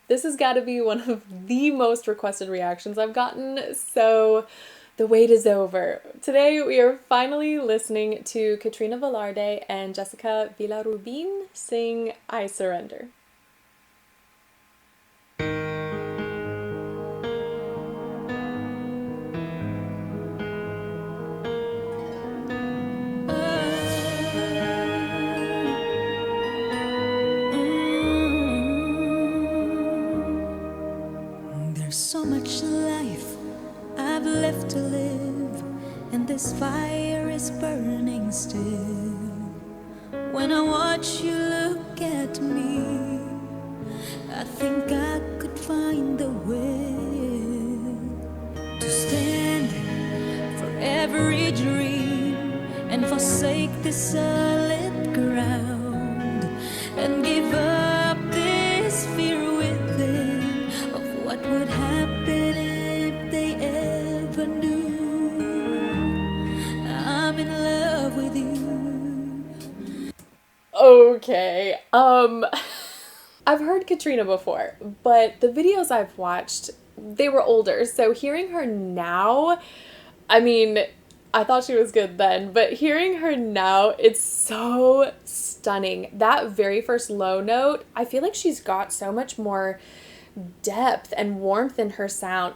This has got to be one of the most requested reactions I've gotten, so the wait is over. Today we are finally listening to Katrina Velarde and Jessica Villarubin sing I Surrender. There's so much life I've left to live, and this fire is burning still. When I watch you look at me, I think I could find the will to stand for every dream and forsake this solid ground and give up this fear within of what would happen if they ever knew I'm in love with you. Okay, I've heard Katrina before, but the videos I've watched, they were older, so hearing her now, I mean, I thought she was good then, but hearing her now, it's so stunning. That very first low note, I feel like she's got so much more depth and warmth in her sound.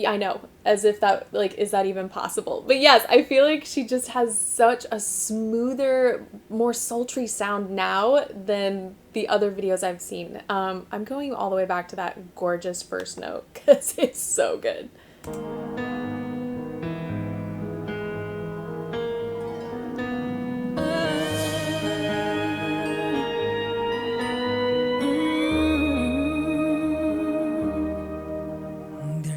I know, as if that, like, is that even possible? But yes, I feel like she just has such a smoother, more sultry sound now than the other videos I've seen. I'm going all the way back to that gorgeous first note because it's so good.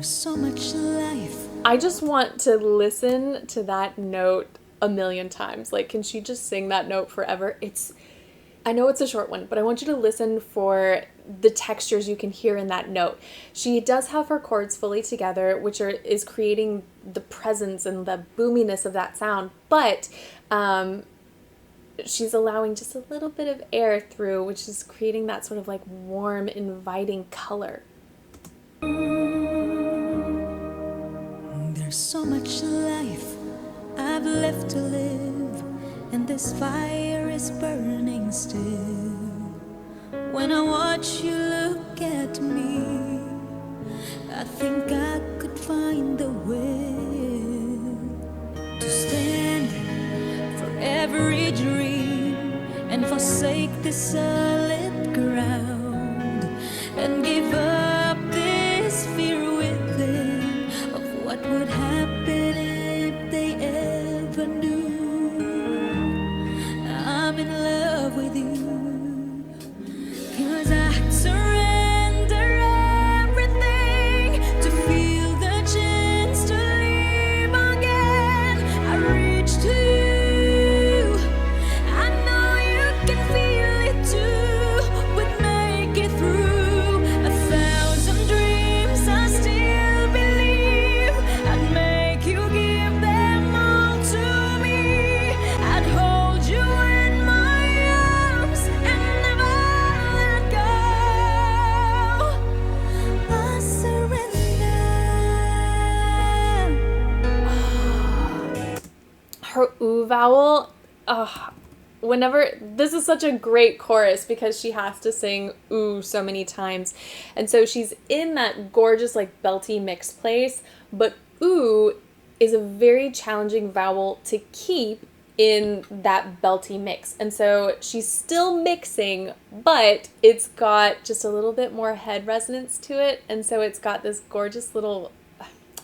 So much life. I just want to listen to that note a million times. Like, can she just sing that note forever? I know it's a short one, but I want you to listen for the textures you can hear in that note. She does have her chords fully together, which is creating the presence and the boominess of that sound, but she's allowing just a little bit of air through, which is creating that sort of like warm, inviting color. There's so much life I've left to live, and this fire is burning still. When I watch you look at me, I think I could find the will to stand for every dream and forsake this solid ground and give up this fear within of what would happen if they ever knew I'm in love with you. 'Cause I surrender everything to feel the chance to live again. I reach to you, I know you can feel it too. We'd make it through 1,000 dreams. I still believe I'd make you give them all to me. I'd hold you in my arms and never let go. I surrender. Her ooh vowel, this is such a great chorus because she has to sing ooh so many times, and so she's in that gorgeous like belty mix place, but ooh is a very challenging vowel to keep in that belty mix, and so she's still mixing, but it's got just a little bit more head resonance to it, and so it's got this gorgeous little,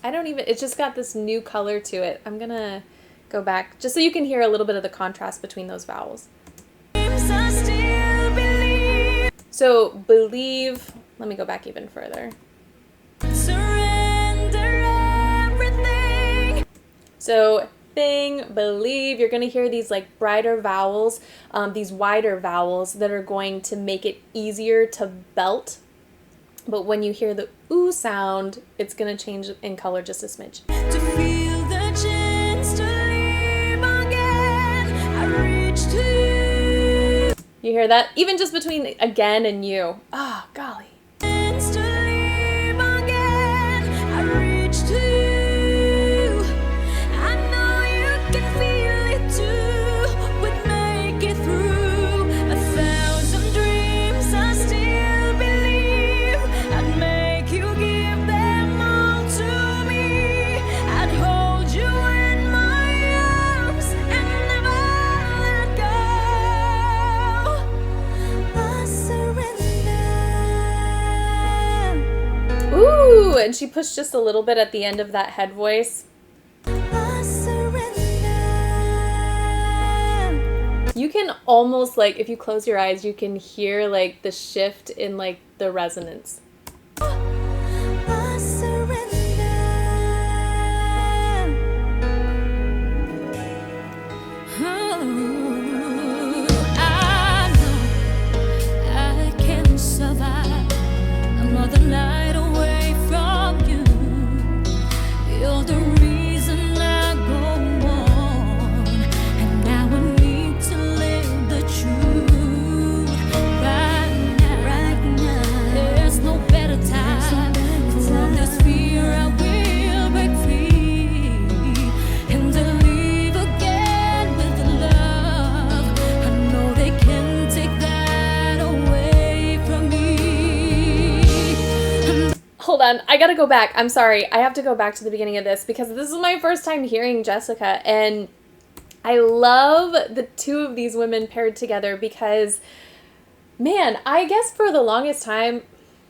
it's just got this new color to it. I'm gonna go back just so you can hear a little bit of the contrast between those vowels. So believe, let me go back even further. Surrender everything. So thing, believe, you're going to hear these like brighter vowels, these wider vowels that are going to make it easier to belt. But when you hear the ooh sound, it's going to change in color just a smidge. To feel the chance to live again, I reach to you. You hear that? Even just between again and you. Ah, golly. Chance to Ooh, and she pushed just a little bit at the end of that head voice. I surrender. You can almost, like, if you close your eyes, you can hear, like, the shift in, like, the resonance. I surrender. Oh, I know I can survive another night away from you. You're the reason I go on, and now I need to live the truth right now. Right now, there's no better time. From this fear, I will break free and then live again with love. I know they can take that away from me. Hold on, I gotta go back. I'm sorry. I have to go back to the beginning of this because this is my first time hearing Jessica, and I love the two of these women paired together because, man, I guess for the longest time,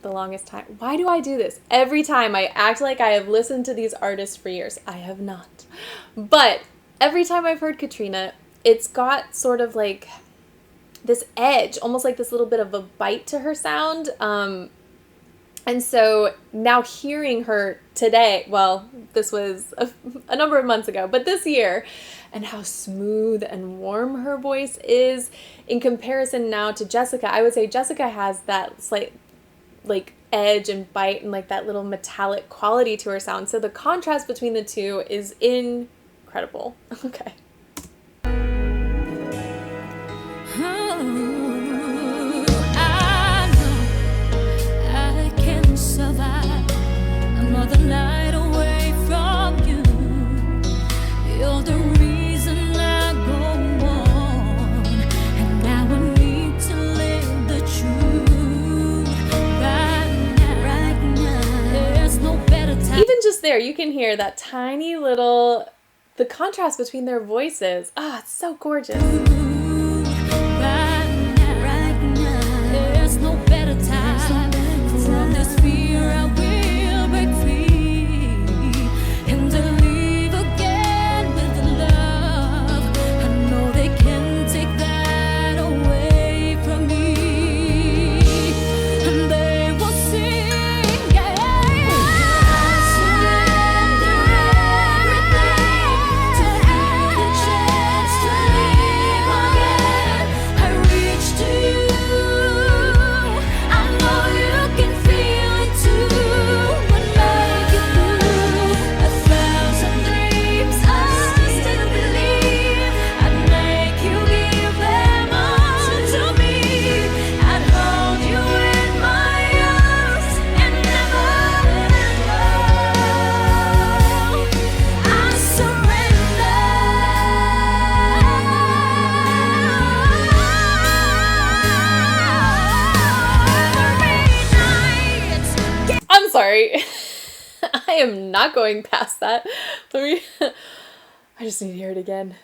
why do I do this? Every time I act like I have listened to these artists for years. I have not. But every time I've heard Katrina, it's got sort of like this edge, almost like this little bit of a bite to her sound. And so now hearing her today, well, this was a number of months ago, but this year, and how smooth and warm her voice is in comparison now to Jessica, I would say Jessica has that slight, like, edge and bite and like that little metallic quality to her sound. So the contrast between the two is incredible. Okay. Oh, I know I can survive another night away from you. You're the reason I go on, and now I need to live the truth right now. Right now, there's no better time. Even just there, you can hear that tiny little, the contrast between their voices. Ah, it's so gorgeous. Right now, there's no better time. From this fear, I will break free and then live again with love. I know they can take that away from me, and they will sing. Surrender everything to have the chance to live again. I reach to you. I know you can feel it too. But make it through 1,000 dreams, I still believe I'd make you give them all to me. I'd hold you in my arms and never let go. I surrender. I'm sorry. I am not going past that. Let me, I just need to hear it again.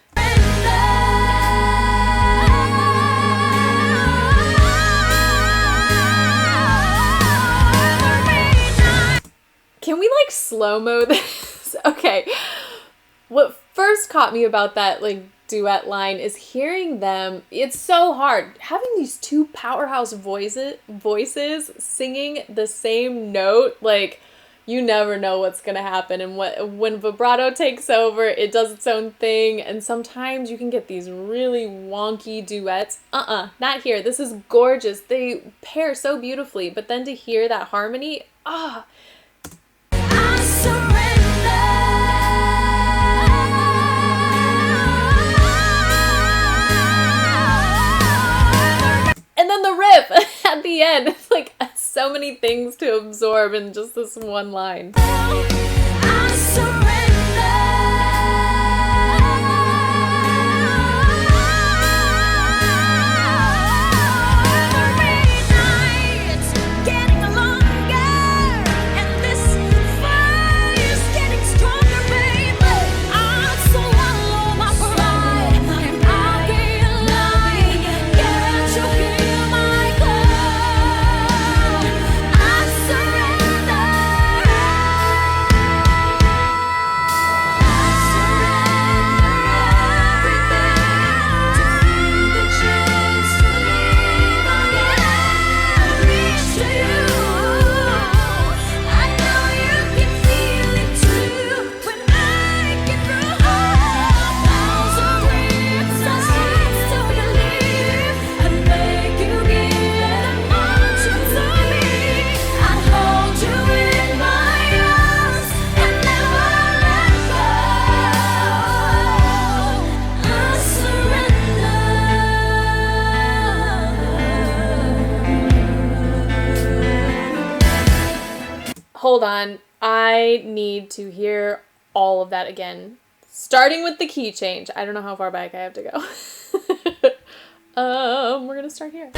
Can we like slow-mo this? Okay. What first caught me about that like duet line is hearing them. It's so hard having these two powerhouse voices singing the same note. Like, you never know what's gonna happen, and when vibrato takes over, it does its own thing. And sometimes you can get these really wonky duets. Not here. This is gorgeous. They pair so beautifully, but then to hear that harmony, I surrender. and then the riff at the end. It's like so many things to absorb in just this one line. I surrender. hold on. I need to hear all of that again. Starting with the key change. I don't know how far back I have to go. We're gonna start here.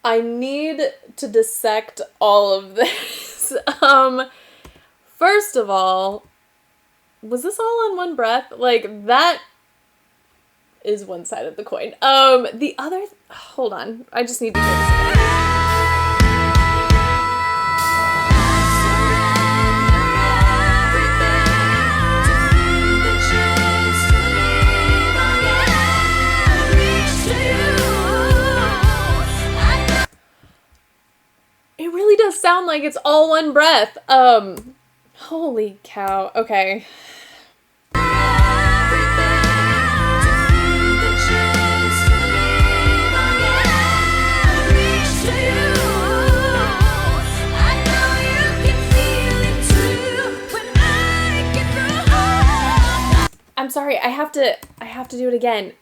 I need to dissect all of this. First of all, was this all in one breath? Like, that is one side of the coin. The other, hold on. I just need to hear this again. It really does sound like it's all one breath. Holy cow. Okay. I'm sorry. I have to do it again.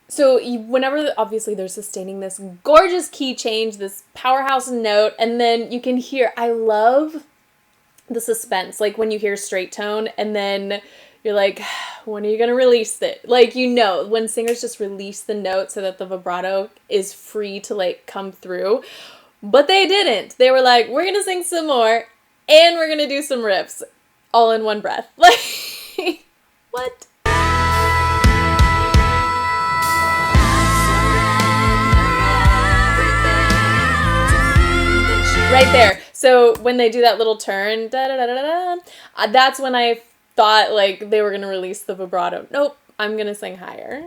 So whenever, obviously, they're sustaining this gorgeous key change, this powerhouse note, and then you can hear, I love the suspense, like when you hear straight tone, and then you're like, when are you going to release it? Like, you know, when singers just release the note so that the vibrato is free to, like, come through. But they didn't. They were like, we're going to sing some more, and we're going to do some riffs, all in one breath. Like, what? Right there. So when they do that little turn, that's when I thought like they were going to release the vibrato. Nope, I'm going to sing higher.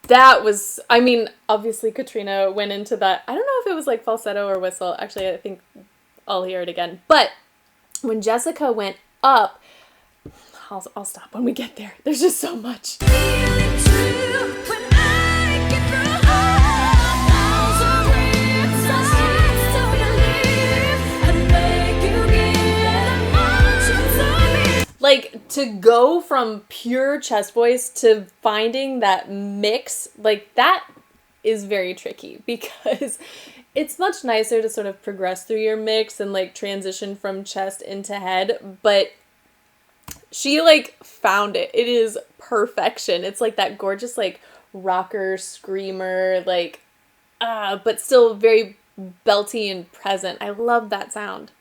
That was, I mean, obviously Katrina went into that. I don't know if it was like falsetto or whistle. Actually, I think I'll hear it again. But when Jessica went up, I'll stop when we get there. There's just so much. Like, to go from pure chest voice to finding that mix, like, that is very tricky because it's much nicer to sort of progress through your mix and, like, transition from chest into head, but she, like, found it. It is perfection. It's, like, that gorgeous, like, rocker, screamer, like, but still very belty and present. I love that sound.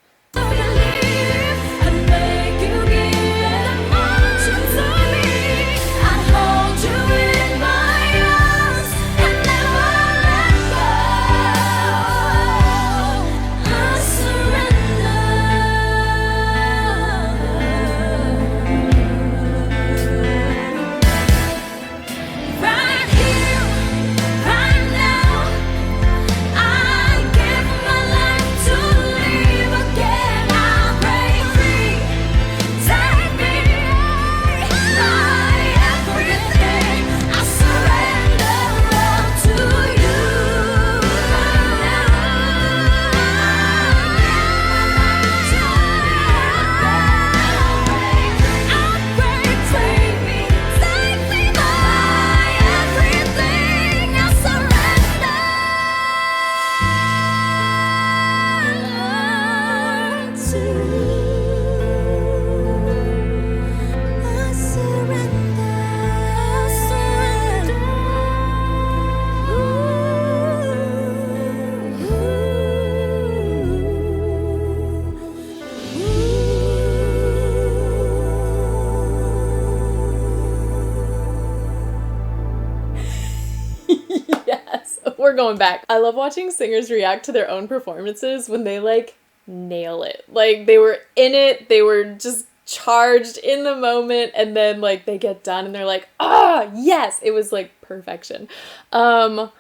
we're going back. I love watching singers react to their own performances when they like nail it. Like they were in it, they were just charged in the moment, and then like they get done and they're like, ah, yes, it was like perfection. Oh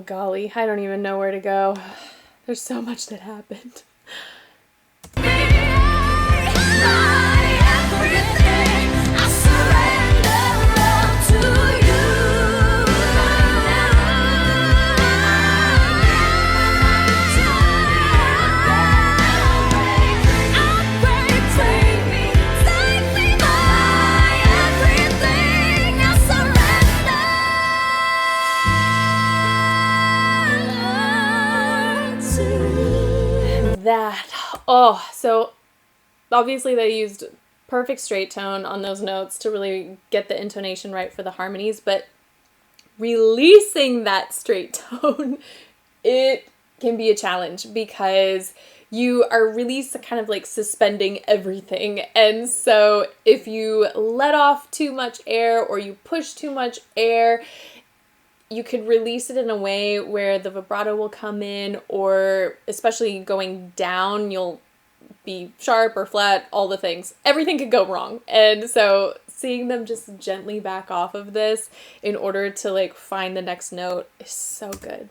golly, I don't even know where to go. There's so much that happened. So obviously they used perfect straight tone on those notes to really get the intonation right for the harmonies, but releasing that straight tone, it can be a challenge because you are really kind of like suspending everything. And so if you let off too much air or you push too much air, you could release it in a way where the vibrato will come in, or especially going down, you'll be sharp or flat, all the things. Everything could go wrong. And so seeing them just gently back off of this in order to like find the next note is so good.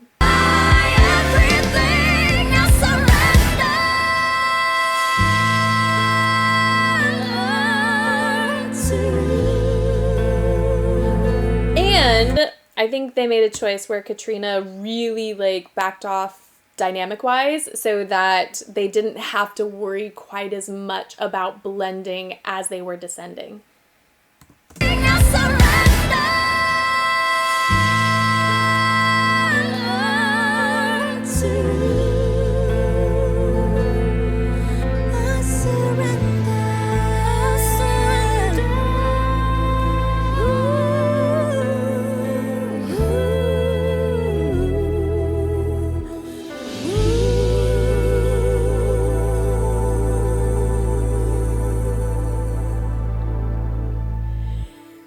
And I think they made a choice where Katrina really like backed off dynamic wise so that they didn't have to worry quite as much about blending as they were descending.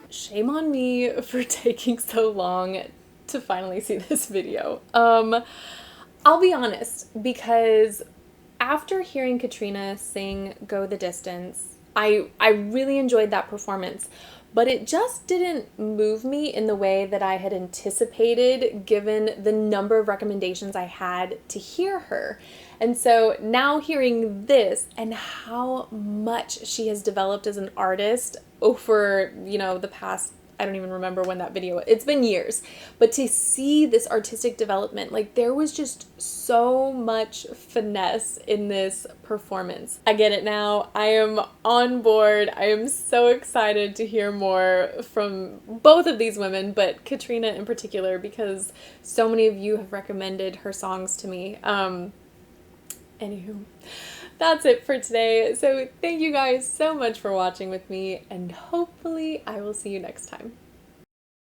Shame on me for taking so long to finally see this video. I'll be honest, because after hearing Katrina sing Go the Distance, I really enjoyed that performance, but it just didn't move me in the way that I had anticipated given the number of recommendations I had to hear her. And so now hearing this and how much she has developed as an artist over, the past, I don't even remember when that video, it's been years, but to see this artistic development, like there was just so much finesse in this performance. I get it now. I am on board. I am so excited to hear more from both of these women, but Katrina in particular, because so many of you have recommended her songs to me. Anywho, that's it for today. So thank you guys so much for watching with me, and hopefully I will see you next time.